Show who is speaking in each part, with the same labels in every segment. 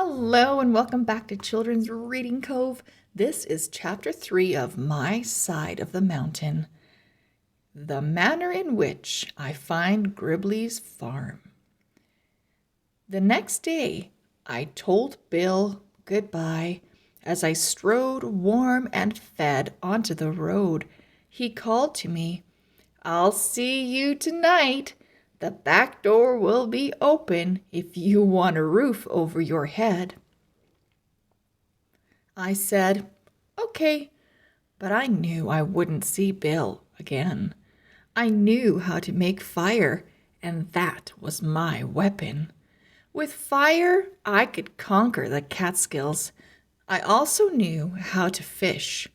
Speaker 1: Hello and welcome back to Children's Reading Cove. This is Chapter 3 of My Side of the Mountain. The manner in which I find Gribley's farm. The next day, I told Bill goodbye as I strode warm and fed onto the road. He called to me, "I'll see you tonight. The back door will be open if you want a roof over your head." I said, "Okay," but I knew I wouldn't see Bill again. I knew how to make fire, and that was my weapon. With fire, I could conquer the Catskills. I also knew how to fish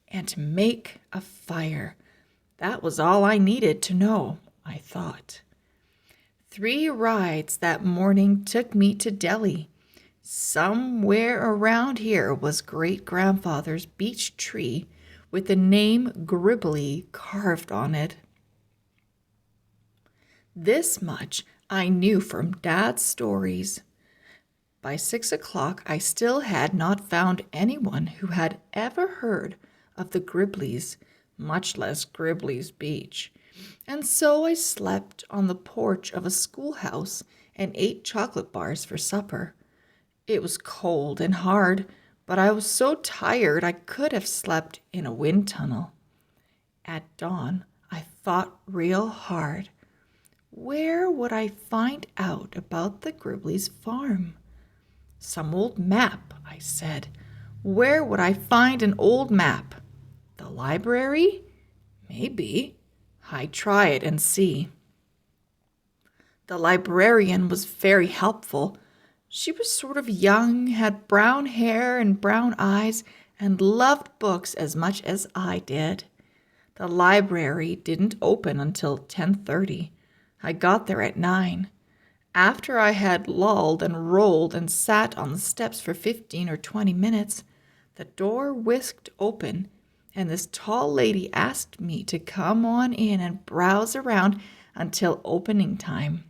Speaker 1: and to make a fire. That was all I needed to know, I thought. 3 rides that morning took me to Delhi. Somewhere around here was great-grandfather's beech tree with the name Gribley carved on it. This much I knew from Dad's stories. By 6 o'clock, I still had not found anyone who had ever heard of the Gribleys, much less Gribley's Beach. And so I slept on the porch of a schoolhouse and ate chocolate bars for supper. It was cold and hard, but I was so tired I could have slept in a wind tunnel. At dawn, I thought real hard. Where would I find out about the Gribley's farm? Some old map, I said. Where would I find an old map? The library? Maybe. I'd try it and see. The librarian was very helpful. She was sort of young, had brown hair and brown eyes, and loved books as much as I did. The library didn't open until 10:30. I got there at 9. After I had lolled and rolled and sat on the steps for 15 or 20 minutes, the door whisked open, and this tall lady asked me to come on in and browse around until opening time.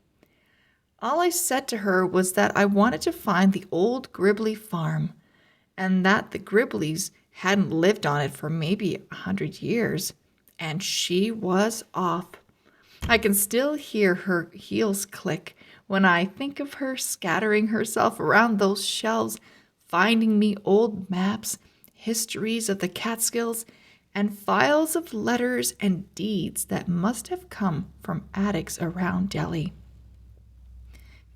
Speaker 1: All I said to her was that I wanted to find the old Gribley farm, and that the Gribleys hadn't lived on it for maybe 100 years, and she was off. I can still hear her heels click when I think of her scattering herself around those shelves, finding me old maps, histories of the Catskills, and files of letters and deeds that must have come from attics around Delhi.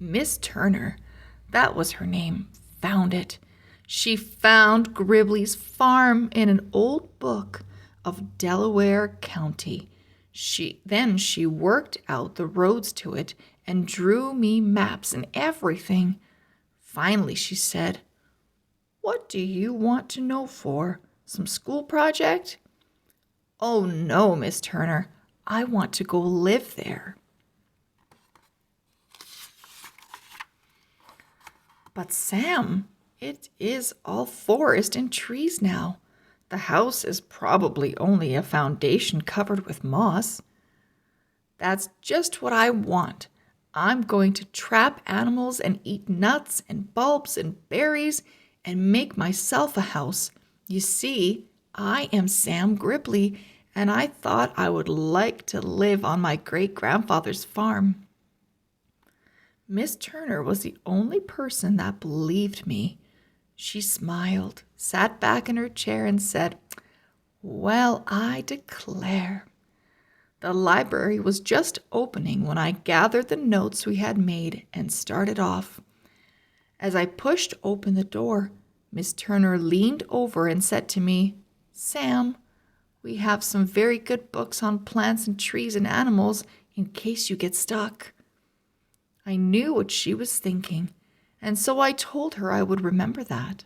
Speaker 1: Miss Turner, that was her name, found it. She found Gribley's farm in an old book of Delaware County. She worked out the roads to it and drew me maps and everything. Finally, she said, "What do you want to know for? Some school project?" "Oh, no, Miss Turner. I want to go live there." "But Sam, it is all forest and trees now. The house is probably only a foundation covered with moss." "That's just what I want. I'm going to trap animals and eat nuts and bulbs and berries and make myself a house. You see, I am Sam Gribley, and I thought I would like to live on my great-grandfather's farm." Miss Turner was the only person that believed me. She smiled, sat back in her chair, and said, "Well, I declare." The library was just opening when I gathered the notes we had made and started off. As I pushed open the door, Miss Turner leaned over and said to me, "Sam, we have some very good books on plants and trees and animals in case you get stuck." I knew what she was thinking, and so I told her I would remember that.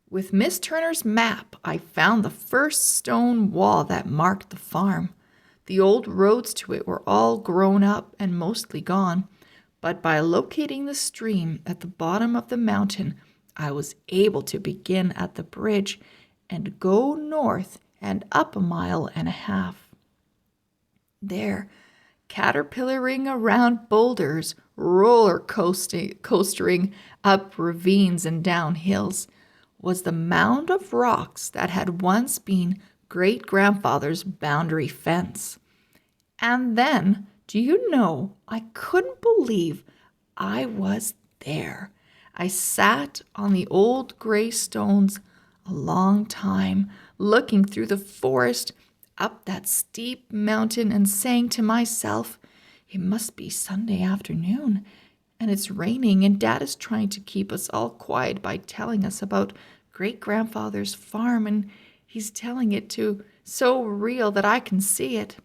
Speaker 1: With Miss Turner's map, I found the first stone wall that marked the farm. The old roads to it were all grown up and mostly gone, but by locating the stream at the bottom of the mountain, I was able to begin at the bridge and go north and up 1.5 miles. There, caterpillaring around boulders, coastering up ravines and down hills, was the mound of rocks that had once been great-grandfather's boundary fence. And then, do you know, I couldn't believe I was there. I sat on the old gray stones a long time, looking through the forest up that steep mountain and saying to myself, it must be Sunday afternoon, and it's raining, and Dad is trying to keep us all quiet by telling us about great-grandfather's farm, and he's telling it to so real that I can see it.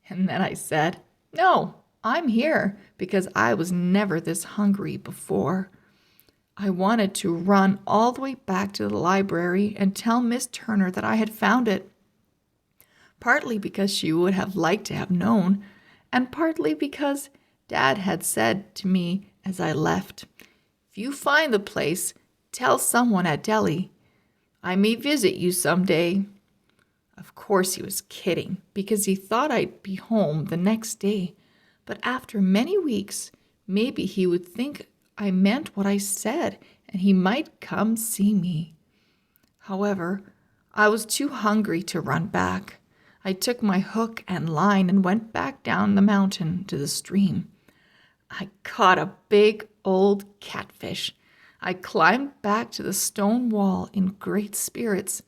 Speaker 1: And then I said, no, I'm here because I was never this hungry before. I wanted to run all the way back to the library and tell Miss Turner that I had found it, partly because she would have liked to have known, and partly because Dad had said to me as I left, if you find the place, tell someone at Delhi. I may visit you someday. Of course he was kidding, because he thought I'd be home the next day, but after many weeks, maybe he would think I meant what I said, and he might come see me. However, I was too hungry to run back. I took my hook and line and went back down the mountain to the stream. I caught a big old catfish. I climbed back to the stone wall in great spirits.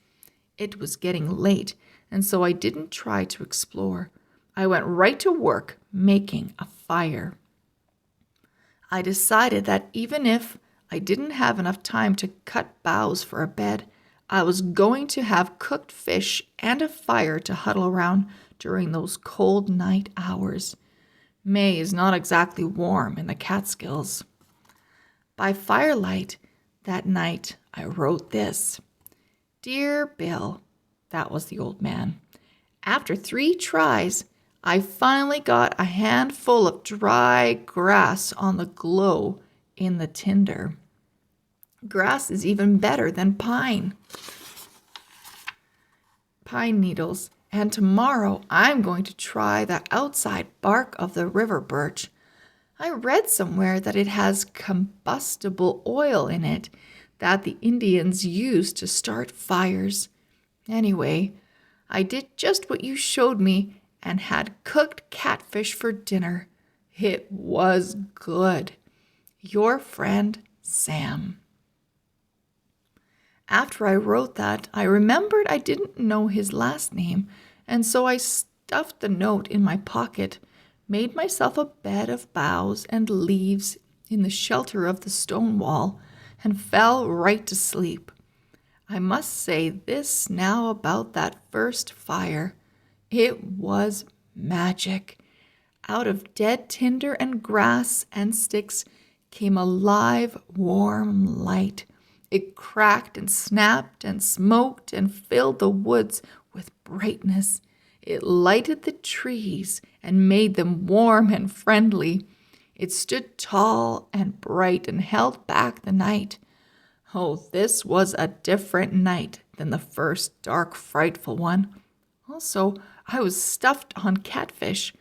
Speaker 1: It was getting late, and so I didn't try to explore. I went right to work making a fire. I decided that even if I didn't have enough time to cut boughs for a bed, I was going to have cooked fish and a fire to huddle around during those cold night hours. May is not exactly warm in the Catskills. By firelight that night, I wrote this. Dear Bill, that was the old man. After 3 tries, I finally got a handful of dry grass on the glow in the tinder. Grass is even better than pine needles, and tomorrow I'm going to try the outside bark of the river birch. I read somewhere that it has combustible oil in it that the Indians use to start fires. Anyway, I did just what you showed me and had cooked catfish for dinner. It was good. Your friend, Sam. After I wrote that, I remembered I didn't know his last name, and so I stuffed the note in my pocket, made myself a bed of boughs and leaves in the shelter of the stone wall, and fell right to sleep. I must say this now about that first fire. It was magic. Out of dead tinder and grass and sticks came a live, warm light. It cracked and snapped and smoked and filled the woods with brightness. It lighted the trees and made them warm and friendly. It stood tall and bright and held back the night. Oh, this was a different night than the first dark, frightful one. Also, I was stuffed on catfish.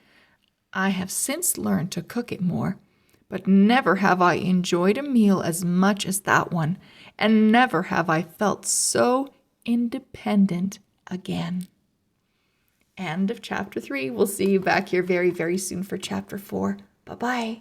Speaker 1: I have since learned to cook it more, but never have I enjoyed a meal as much as that one, and never have I felt so independent again. End of chapter 3. We'll see you back here very, very soon for chapter 4. Bye-bye.